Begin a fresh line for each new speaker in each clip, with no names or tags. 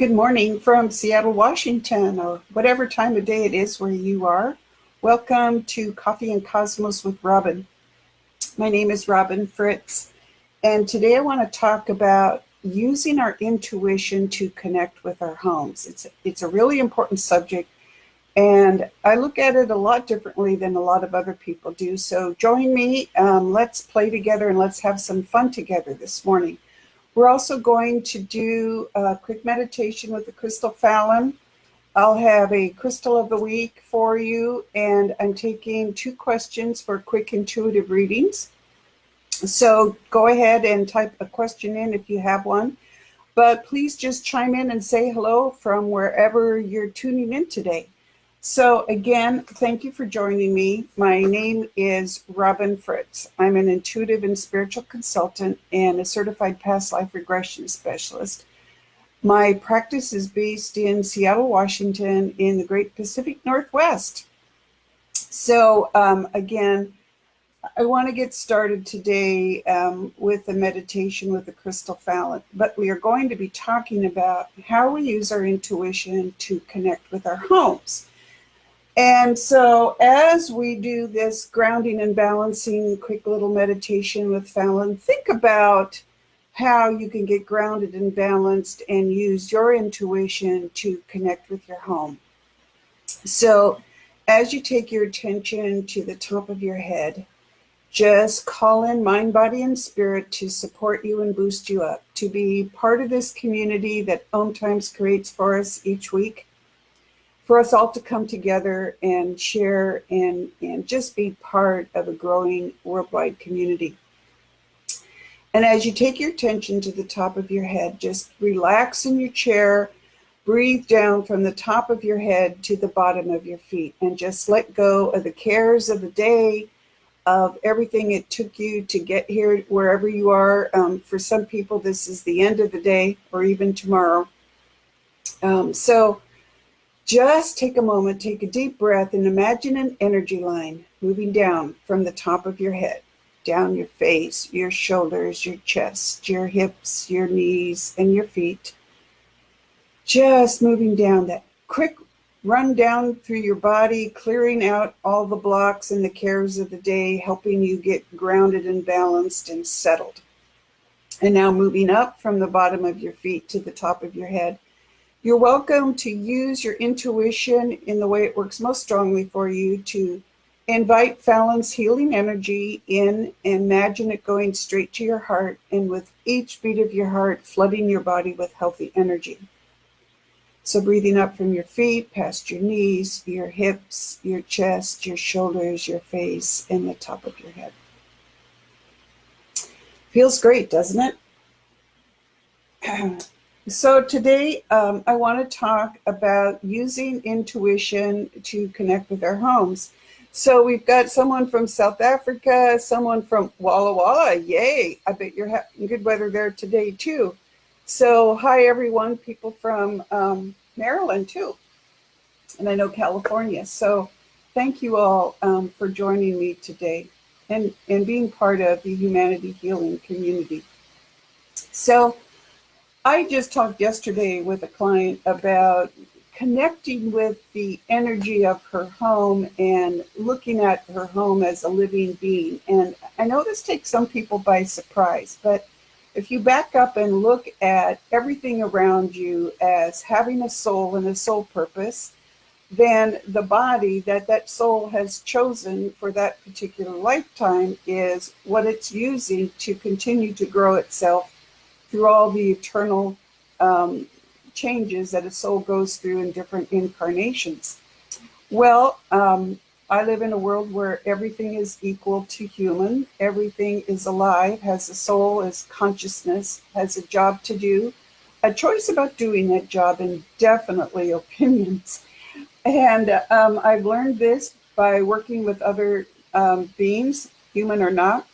Good morning from Seattle, Washington, or whatever time of day it is where you are. Welcome to Coffee and Cosmos with Robin. My name is Robin Fritz, and today I want to talk about using our intuition to connect with our homes. It's a really important subject, and I look at it a lot differently than a lot of other people do. So join me, let's play together, and let's have some fun together this morning. We're also going to do a quick meditation with the Crystal Fallon. I'll have a crystal of the week for you, and I'm taking 2 questions for quick intuitive readings. So go ahead and type a question in if you have one, but please just chime in and say hello from wherever you're tuning in today. So again, thank you for joining me. My name is Robin Fritz. I'm an intuitive and spiritual consultant and a certified past life regression specialist. My practice is based in Seattle, Washington, in the Great Pacific Northwest. So again, I want to get started today with a meditation with the Crystal Fallon, but we are going to be talking about how we use our intuition to connect with our homes. And so as we do this grounding and balancing quick little meditation with Fallon, think about how you can get grounded and balanced and use your intuition to connect with your home. So as you take your attention to the top of your head, just call in mind, body, and spirit to support you and boost you up, to be part of this community that Om Times creates for us each week, for us all to come together and share and just be part of a growing worldwide community. And as you take your attention to the top of your head, just relax in your chair, breathe down from the top of your head to the bottom of your feet, and just let go of the cares of the day, of everything it took you to get here, wherever you are. For some people, this is the end of the day or even tomorrow. So just take a moment, take a deep breath, and imagine an energy line moving down from the top of your head, down your face, your shoulders, your chest, your hips, your knees, and your feet. Just moving down, that quick run down through your body, clearing out all the blocks and the cares of the day, helping you get grounded and balanced and settled. And now moving up from the bottom of your feet to the top of your head. You're welcome to use your intuition in the way it works most strongly for you to invite Fallon's healing energy in, and imagine it going straight to your heart, and with each beat of your heart, flooding your body with healthy energy. So breathing up from your feet, past your knees, your hips, your chest, your shoulders, your face, and the top of your head. Feels great, doesn't it? So today I want to talk about using intuition to connect with our homes. So we've got someone from South Africa, someone from Walla Walla. Yay! I bet you're having good weather there today too. So hi everyone, people from Maryland too, and I know California. So thank you all for joining me today and being part of the Humanity Healing community. So I just talked yesterday with a client about connecting with the energy of her home and looking at her home as a living being. And I know this takes some people by surprise, but if you back up and look at everything around you as having a soul and a soul purpose, then the body that soul has chosen for that particular lifetime is what it's using to continue to grow itself through all the eternal changes that a soul goes through in different incarnations. Well, I live in a world where everything is equal to human. Everything is alive, has a soul, has consciousness, has a job to do, a choice about doing that job, and definitely opinions. And I've learned this by working with other beings, human or not,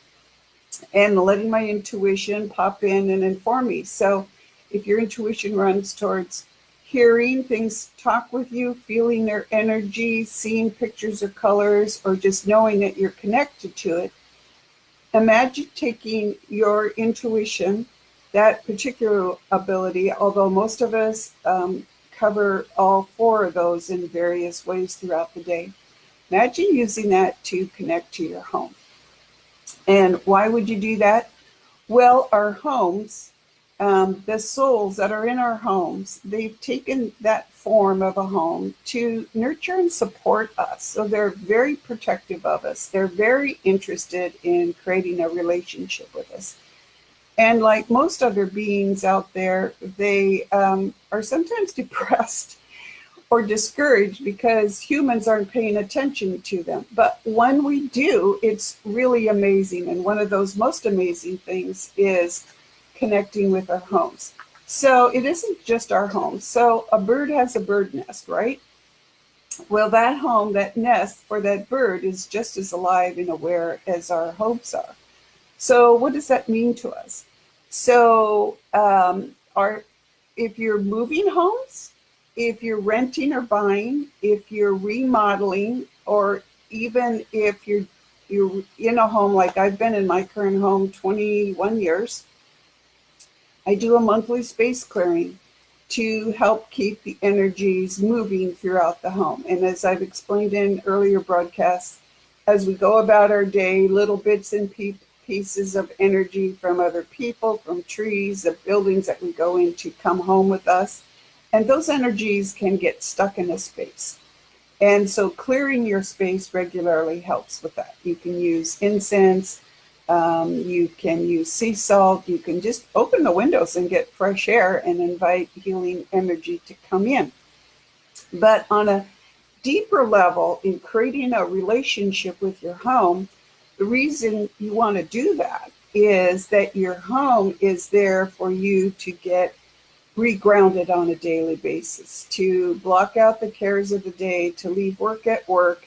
and letting my intuition pop in and inform me. So if your intuition runs towards hearing things talk with you, feeling their energy, seeing pictures or colors, or just knowing that you're connected to it, imagine taking your intuition That particular ability, although most of us cover all four of those in various ways throughout the day, imagine using that to connect to your home. And why would you do that? Well, our homes, the souls that are in our homes, they've taken that form of a home to nurture and support us. So they're very protective of us. They're very interested in creating a relationship with us. And like most other beings out there, they are sometimes depressed or discouraged because humans aren't paying attention to them. But when we do, it's really amazing. And one of those most amazing things is connecting with our homes. So it isn't just our home. So a bird has a bird nest, right? Well, that home, that nest for that bird is just as alive and aware as our homes are. So what does that mean to us? So if you're moving homes, if you're renting or buying, if you're remodeling, or even if you're in a home like I've been in my current home 21 years, I do a monthly space clearing to help keep the energies moving throughout the home. And as I've explained in earlier broadcasts, as we go about our day, little bits and pieces of energy from other people, from trees, of buildings that we go into come home with us. And those energies can get stuck in a space. And so clearing your space regularly helps with that. You can use incense, you can use sea salt, you can just open the windows and get fresh air and invite healing energy to come in. But on a deeper level, in creating a relationship with your home, the reason you want to do that is that your home is there for you to get regrounded on a daily basis, to block out the cares of the day, to leave work at work,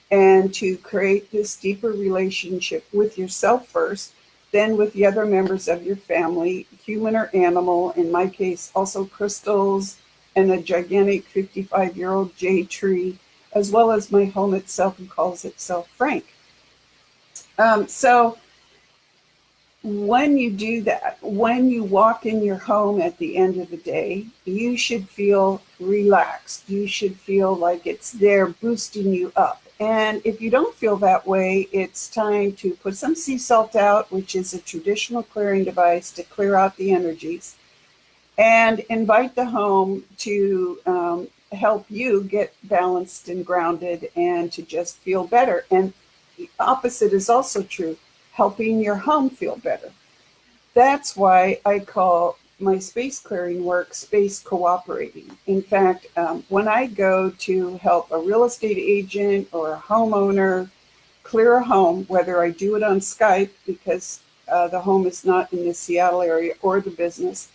and to create this deeper relationship with yourself first, then with the other members of your family, human or animal, in my case, also crystals and a gigantic 55-year-old jade tree, as well as my home itself, and calls itself Frank. So when you do that, when you walk in your home at the end of the day, you should feel relaxed. You should feel like it's there boosting you up. And if you don't feel that way, it's time to put some sea salt out, which is a traditional clearing device to clear out the energies, and invite the home to help you get balanced and grounded and to just feel better. And the opposite is also true, helping your home feel better. That's why I call my space clearing work space cooperating. In fact, when I go to help a real estate agent or a homeowner clear a home, whether I do it on Skype because the home is not in the Seattle area or the business,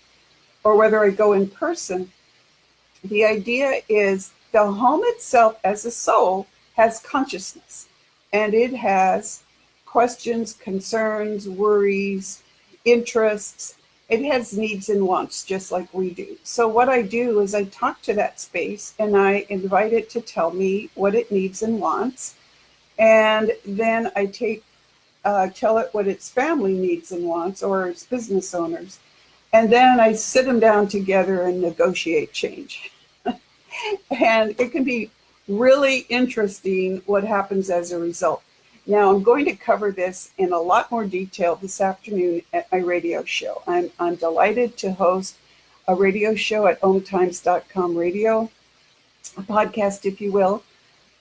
or whether I go in person, the idea is the home itself as a soul has consciousness, and it has questions, concerns, worries, interests. It has needs and wants just like we do. So what I do is I talk to that space and I invite it to tell me what it needs and wants. And then I tell it what its family needs and wants, or its business owners. And then I sit them down together and negotiate change. And it can be really interesting what happens as a result. Now, I'm going to cover this in a lot more detail this afternoon at my radio show. I'm delighted to host a radio show at omtimes.com radio, a podcast, if you will.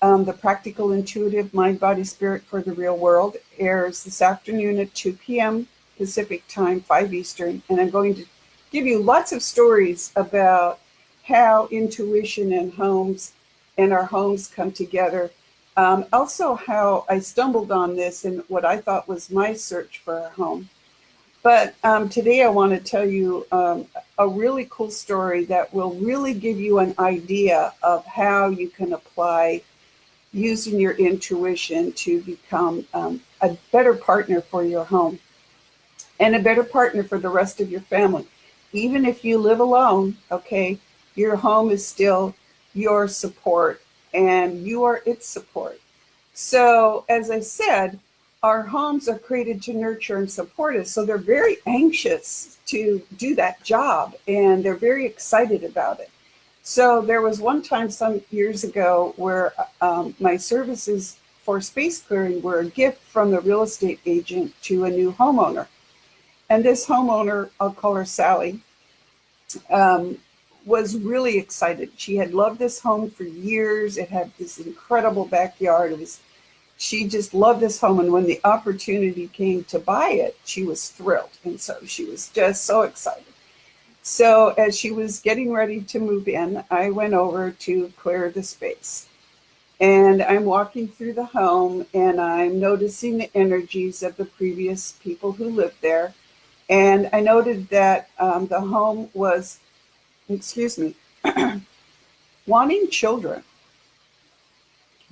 The Practical Intuitive Mind, Body, Spirit for the Real World airs this afternoon at 2 p.m. Pacific time, 5 Eastern. And I'm going to give you lots of stories about how intuition and homes and our homes come together. Also how I stumbled on this and what I thought was my search for a home. But today I want to tell you a really cool story that will really give you an idea of how you can apply using your intuition to become a better partner for your home and a better partner for the rest of your family. Even if you live alone, okay, your home is still your support and you are its support. So as I said, our homes are created to nurture and support us. So they're very anxious to do that job and they're very excited about it. So there was one time some years ago where my services for space clearing were a gift from the real estate agent to a new homeowner. And this homeowner, I'll call her Sally, um, was really excited. She had loved this home for years. It had this incredible backyard. She just loved this home. And when the opportunity came to buy it, she was thrilled. And so she was just so excited. So as she was getting ready to move in, I went over to clear the space. And I'm walking through the home and I'm noticing the energies of the previous people who lived there. And I noted that the home was, excuse me, wanting children,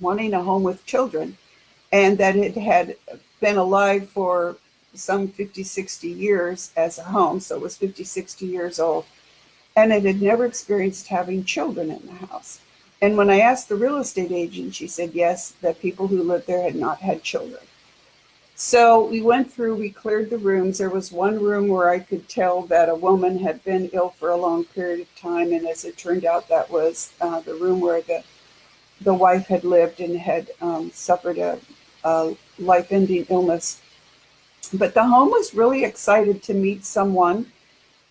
wanting a home with children, and that it had been alive for some 50, 60 years as a home. So it was 50, 60 years old. And it had never experienced having children in the house. And when I asked the real estate agent, she said, yes, that people who lived there had not had children. So we went through, we cleared the rooms. There was one room where I could tell that a woman had been ill for a long period of time. And as it turned out, that was the room where the wife had lived and had suffered a life-ending illness. But the home was really excited to meet someone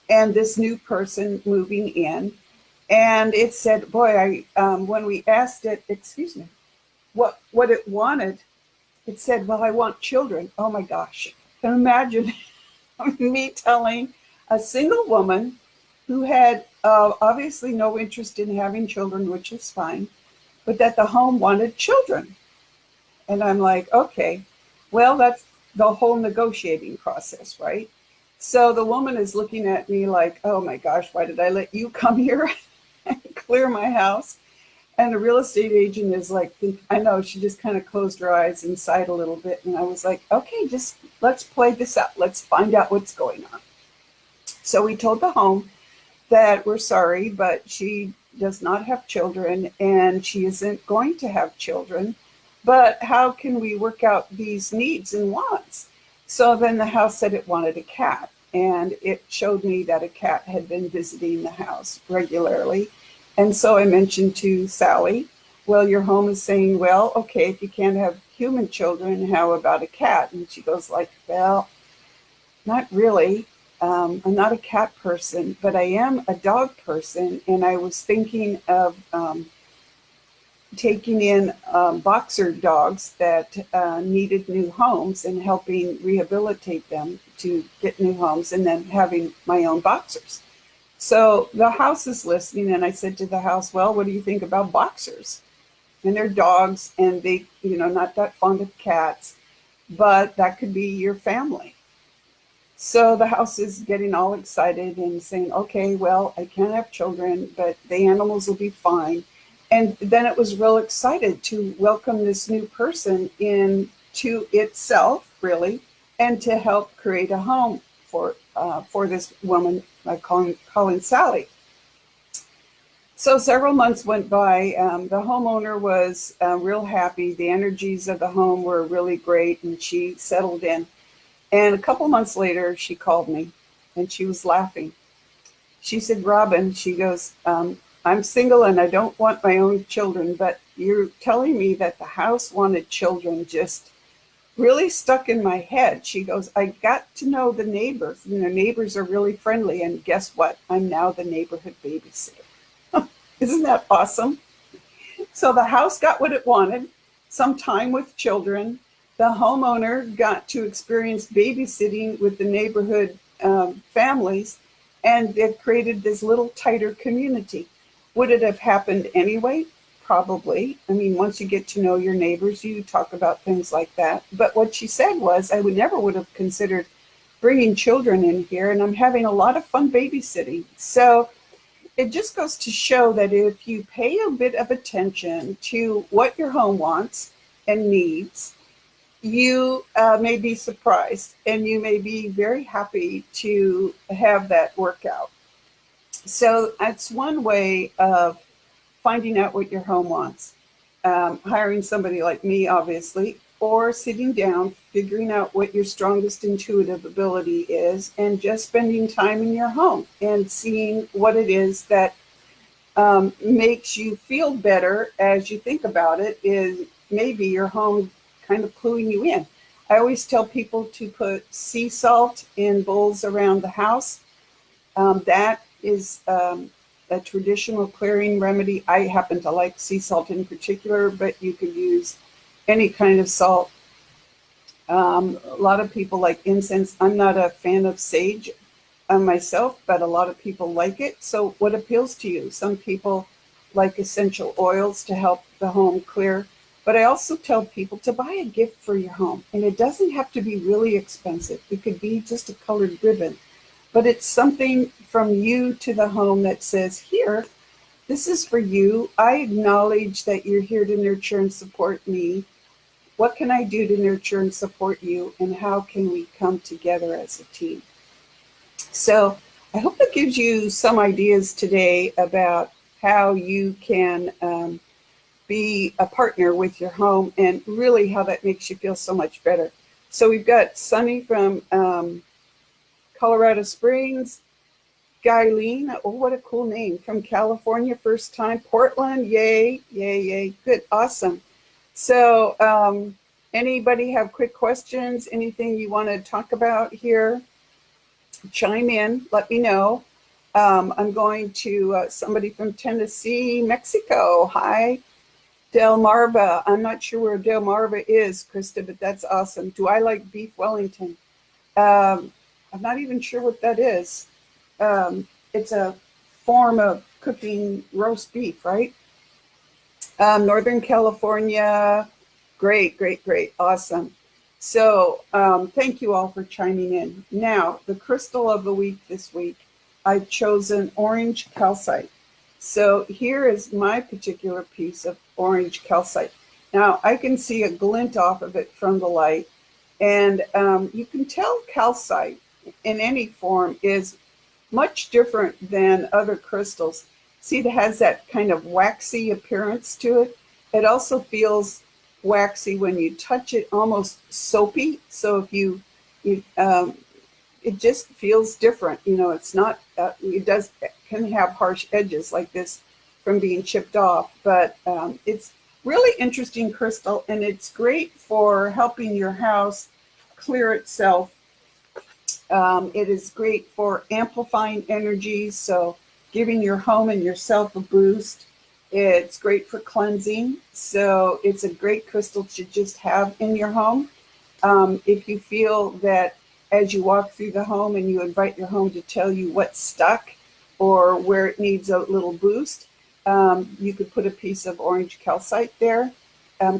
and this new person moving in. And it said, boy, when we asked it, excuse me, what it wanted, it said, well, I want children. Oh my gosh. Can you imagine me telling a single woman who had obviously no interest in having children, which is fine, but that the home wanted children. And I'm like, okay, well, that's the whole negotiating process, right? So the woman is looking at me like, oh my gosh, why did I let you come here and clear my house? And the real estate agent is like, I know, she just kind of closed her eyes and sighed a little bit. And I was like, okay, just let's play this out. Let's find out what's going on. So we told the home that we're sorry, but she does not have children and she isn't going to have children. But how can we work out these needs and wants? So then the house said it wanted a cat. And it showed me that a cat had been visiting the house regularly. And so I mentioned to Sally, well, your home is saying, well, okay, if you can't have human children, how about a cat? And she goes like, well, not really. I'm not a cat person, but I am a dog person. And I was thinking of taking in boxer dogs that needed new homes and helping rehabilitate them to get new homes and then having my own boxers. So the house is listening, and I said to the house, well, what do you think about boxers? And they're dogs, and they, not that fond of cats, but that could be your family. So the house is getting all excited and saying, okay, well, I can't have children, but the animals will be fine. And then it was real excited to welcome this new person into itself, really, and to help create a home for this woman, calling Sally. So several months went by. The homeowner was real happy. The energies of the home were really great, and she settled in. And a couple months later, she called me, and she was laughing. She said, Robin, she goes, I'm single and I don't want my own children, but you're telling me that the house wanted children just really stuck in my head. She goes, I got to know the neighbors. Neighbors are really friendly. And guess what? I'm now the neighborhood babysitter. Isn't that awesome? So the house got what it wanted, some time with children. The homeowner got to experience babysitting with the neighborhood families, and it created this little tighter community. Would it have happened anyway? Probably. I mean, once you get to know your neighbors, you talk about things like that. But what she said was, I never would have considered bringing children in here, and I'm having a lot of fun babysitting. So it just goes to show that if you pay a bit of attention to what your home wants and needs, you may be surprised, and you may be very happy to have that work out. So that's one way of finding out what your home wants. Hiring somebody like me, obviously, or sitting down, figuring out what your strongest intuitive ability is, and just spending time in your home and seeing what it is that makes you feel better as you think about it. Is maybe your home kind of cluing you in. I always tell people to put sea salt in bowls around the house. That is a traditional clearing remedy. I happen to like sea salt in particular, but you could use any kind of salt. A lot of people like incense. I'm not a fan of sage myself, but a lot of people like it. So, what appeals to you? Some people like essential oils to help the home clear. But I also tell people to buy a gift for your home. And it doesn't have to be really expensive, it could be just a colored ribbon. But it's something from you to the home that says, here, this is for you. I acknowledge that you're here to nurture and support me. What can I do to nurture and support you? And how can we come together as a team? So I hope that gives you some ideas today about how you can be a partner with your home and really how that makes you feel so much better. So we've got Sunny from Colorado Springs, Guyleen, oh, what a cool name, from California, first time, Portland, yay, yay, yay, good, awesome. So anybody have quick questions, anything you want to talk about here? Chime in, let me know. I'm going to somebody from Tennessee, Mexico. Hi, Delmarva. I'm not sure where Delmarva is, Krista, but that's awesome. Do I like beef Wellington? I'm not even sure what that is. It's a form of cooking roast beef, right? Northern California, great, great, great, awesome. So thank you all for chiming in. Now, the crystal of the week this week, I've chosen orange calcite. So here is my particular piece of orange calcite. Now, I can see a glint off of it from the light, and you can tell calcite in any form is much different than other crystals. See, it has that kind of waxy appearance to it. It also feels waxy when you touch it, almost soapy. So if you it just feels different. You know, it's not, it can have harsh edges like this from being chipped off, but it's really interesting crystal, and it's great for helping your house clear itself. It is great for amplifying energy, so giving your home and yourself a boost. It's great for cleansing, so it's a great crystal to just have in your home. If you feel that as you walk through the home and you invite your home to tell you what's stuck or where it needs a little boost, you could put a piece of orange calcite there.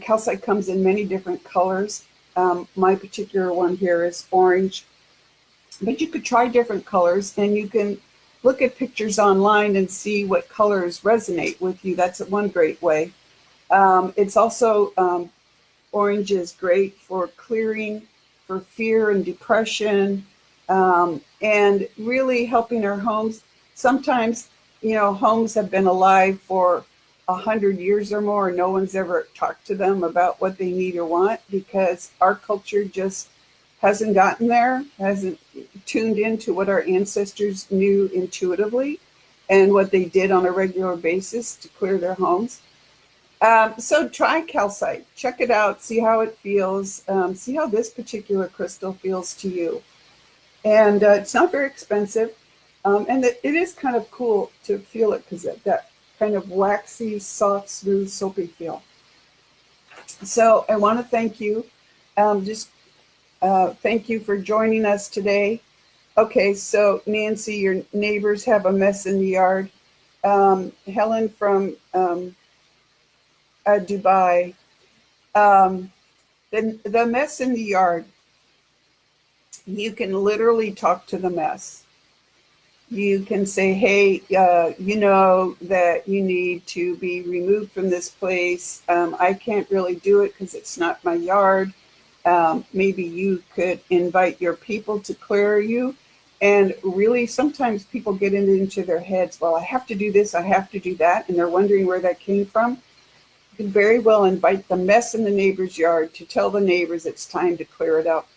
Calcite comes in many different colors. My particular one here is orange, but you could try different colors, and you can look at pictures online and see what colors resonate with you. That's one great way. It's also, orange is great for clearing, for fear and depression, and really helping our homes. Sometimes, you know, homes have been alive for 100 years or more, and no one's ever talked to them about what they need or want because our culture just hasn't gotten there, hasn't tuned into what our ancestors knew intuitively and what they did on a regular basis to clear their homes. So try calcite, check it out, see how it feels, see how this particular crystal feels to you. And it's not very expensive, and it is kind of cool to feel it because that kind of waxy, soft, smooth, soapy feel. So I want to thank you. Thank you for joining us today. Okay, so Nancy, your neighbors have a mess in the yard. Helen from Dubai. The mess in the yard, you can literally talk to the mess. You can say, hey, you know that you need to be removed from this place. I can't really do it because it's not my yard. Maybe you could invite your people to clear you. And really, sometimes people get into their heads, well, I have to do this, I have to do that, and they're wondering where that came from. can very well invite the mess in the neighbor's yard to tell the neighbors it's time to clear it up.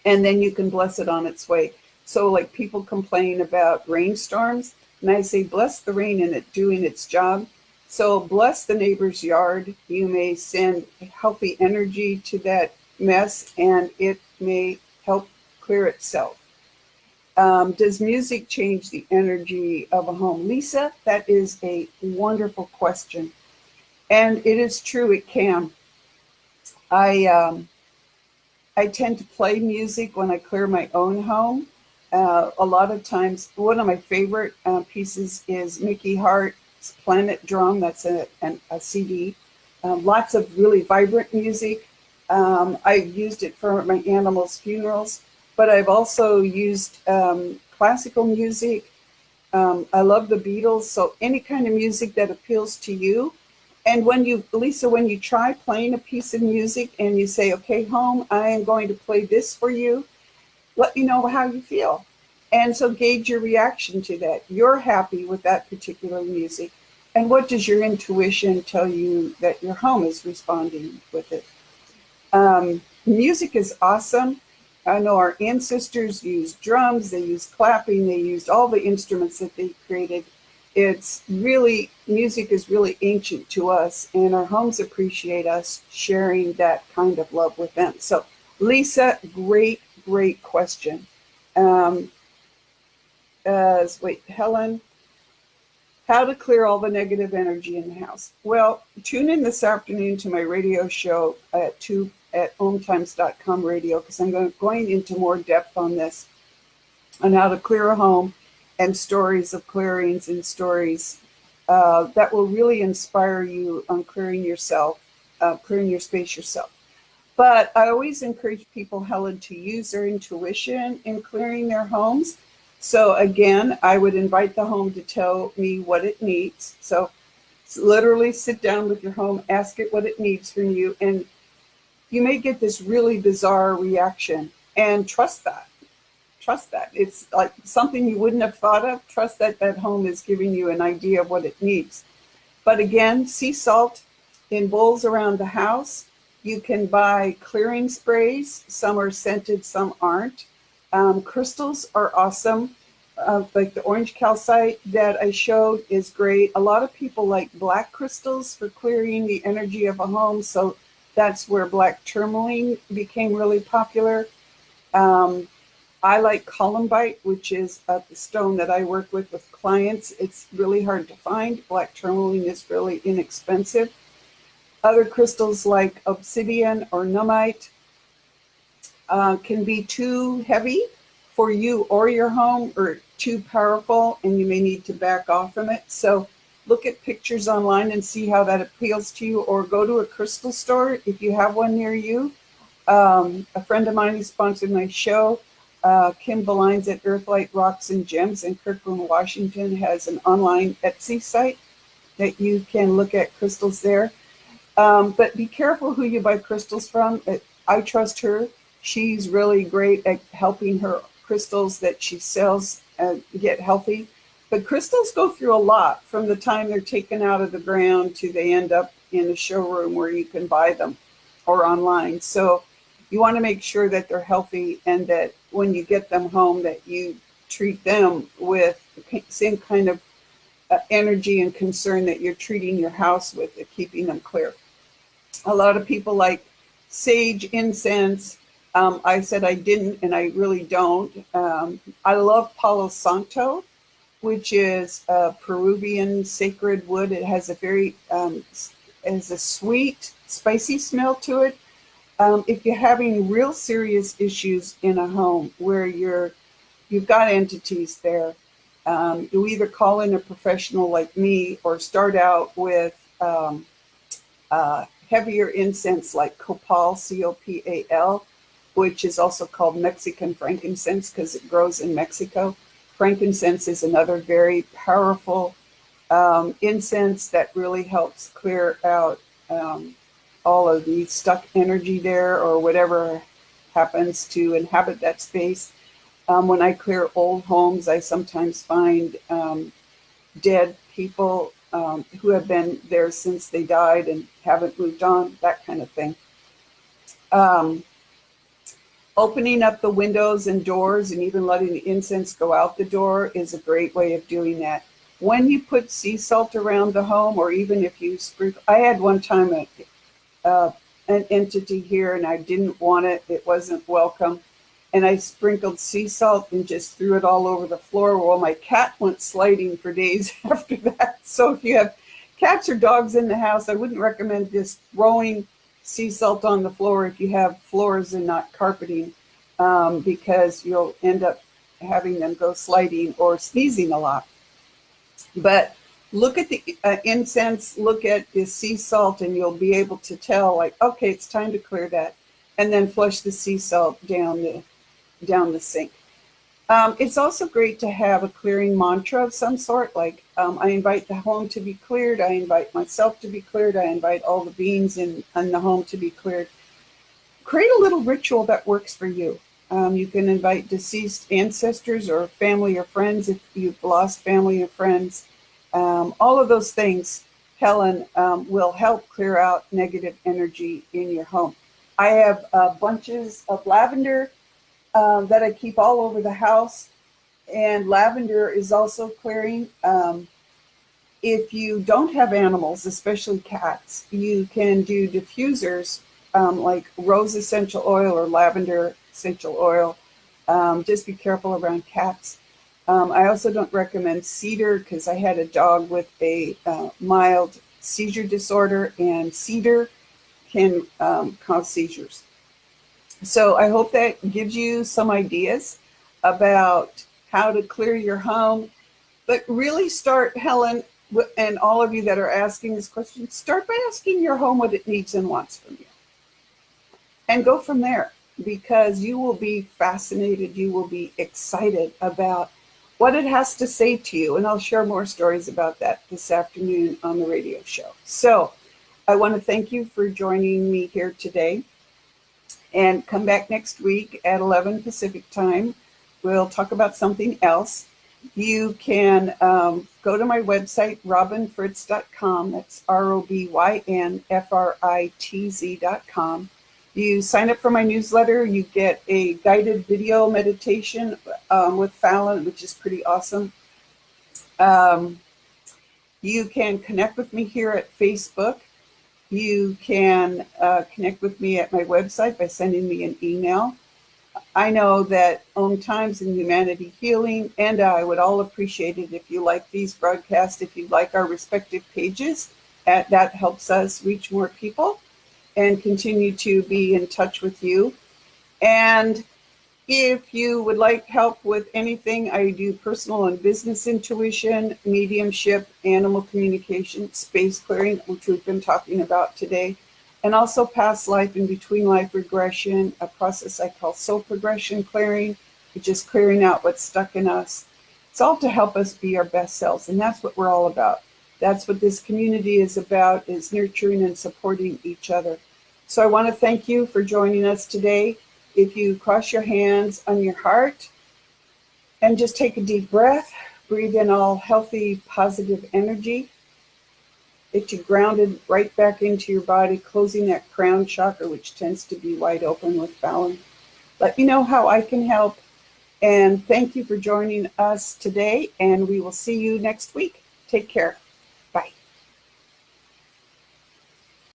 And then you can bless it on its way. So, like, people complain about rainstorms, and I say, bless the rain in it doing its job. So, bless the neighbor's yard. You may send healthy energy to that mess, and it may help clear itself. Does music change the energy of a home? Lisa, that is a wonderful question. And it is true, it can. I I tend to play music when I clear my own home. A lot of times, one of my favorite pieces is Mickey Hart's Planet Drum. That's a CD. Lots of really vibrant music. I've used it for my animals' funerals, but I've also used classical music. I love the Beatles, so any kind of music that appeals to you. And when you, Lisa, when you try playing a piece of music and you say, okay, home, I am going to play this for you, let me know how you feel. And so gauge your reaction to that. You're happy with that particular music. And what does your intuition tell you that your home is responding with it? Music is awesome. I know our ancestors used drums, they used clapping, they used all the instruments that they created. It's really, music is really ancient to us, and our homes appreciate us sharing that kind of love with them. So, Lisa, great, great question. Wait, Helen, how to clear all the negative energy in the house? Well, tune in this afternoon to my radio show at 2 at ohmtimes.com radio, because I'm going into more depth on this, on how to clear a home and stories of clearings and stories that will really inspire you on clearing yourself, clearing your space yourself. But I always encourage people, Helen, to use their intuition in clearing their homes. So again, I would invite the home to tell me what it needs. So literally sit down with your home, ask it what it needs from you, and you may get this really bizarre reaction, and trust that. Trust that. It's like something you wouldn't have thought of. Trust that that home is giving you an idea of what it needs. But again, sea salt in bowls around the house. You can buy clearing sprays. Some are scented, some aren't. Crystals are awesome. Like the orange calcite that I showed is great. A lot of people like black crystals for clearing the energy of a home. So that's where black tourmaline became really popular. I like columbite, which is the stone that I work with clients. It's really hard to find. Black tourmaline is really inexpensive. Other crystals like obsidian or nummite can be too heavy for you or your home, or too powerful, and you may need to back off from it. So look at pictures online and see how that appeals to you, or go to a crystal store if you have one near you. A friend of mine who sponsored my show, Kim Belines at Earthlight Rocks and Gems in Kirkland, Washington, has an online Etsy site that you can look at crystals there. But be careful who you buy crystals from. I trust her. She's really great at helping her crystals that she sells get healthy. But crystals go through a lot from the time they're taken out of the ground to they end up in a showroom where you can buy them or online. So you want to make sure that they're healthy, and that when you get them home that you treat them with the same kind of energy and concern that you're treating your house with, keeping them clear. A lot of people like sage incense. I said I didn't, and I really don't. I love Palo Santo, which is a Peruvian sacred wood. It has a very, has a sweet, spicy smell to it. If you're having real serious issues in a home where you've got entities there, you either call in a professional like me, or start out with heavier incense like copal, C-O-P-A-L, which is also called Mexican frankincense because it grows in Mexico. Frankincense is another very powerful incense that really helps clear out all of the stuck energy there, or whatever happens to inhabit that space. When I clear old homes, I sometimes find dead people who have been there since they died and haven't moved on, that kind of thing. Opening up the windows and doors and even letting the incense go out the door is a great way of doing that. When you put sea salt around the home, or even if you sprinkle, I had one time an entity here and I didn't want it. It wasn't welcome. And I sprinkled sea salt and just threw it all over the floor. Well, my cat went sliding for days after that. So if you have cats or dogs in the house, I wouldn't recommend just throwing sea salt on the floor if you have floors and not carpeting, because you'll end up having them go sliding or sneezing a lot. But look at the incense, look at the sea salt, and you'll be able to tell, like, okay, it's time to clear that, and then flush the sea salt down the sink. It's also great to have a clearing mantra of some sort, like I invite the home to be cleared, I invite myself to be cleared, I invite all the beings in the home to be cleared. Create a little ritual that works for you. You can invite deceased ancestors or family or friends if you've lost family or friends. All of those things, Helen, will help clear out negative energy in your home. I have bunches of lavender that I keep all over the house, and lavender is also clearing. If you don't have animals, especially cats, you can do diffusers like rose essential oil or lavender essential oil. Just be careful around cats. I also don't recommend cedar because I had a dog with a mild seizure disorder, and cedar can cause seizures. So I hope that gives you some ideas about how to clear your home. But really start, Helen, and all of you that are asking this question, start by asking your home what it needs and wants from you. And go from there, because you will be fascinated, you will be excited about what it has to say to you. And I'll share more stories about that this afternoon on the radio show. So I want to thank you for joining me here today. And come back next week at 11 Pacific time. We'll talk about something else. You can go to my website, robynfritz.com. That's ROBYNFRITZ.com. You sign up for my newsletter. You get a guided video meditation with Fallon, which is pretty awesome. You can connect with me here at Facebook. You can connect with me at my website by sending me an email. I know that Om Times and Humanity Healing and I would all appreciate it if you like these broadcasts, if you like our respective pages. That helps us reach more people and continue to be in touch with you. And if you would like help with anything, I do personal and business intuition, mediumship, animal communication, space clearing, which we've been talking about today, and also past life and between life regression, a process I call soul progression clearing, which is clearing out what's stuck in us. It's all to help us be our best selves, and that's what we're all about. That's what this community is about, is nurturing and supporting each other. So I want to thank you for joining us today. If you cross your hands on your heart and just take a deep breath, breathe in all healthy, positive energy. Get you grounded right back into your body, closing that crown chakra, which tends to be wide open with Fallon. Let me know how I can help. And thank you for joining us today, and we will see you next week. Take care.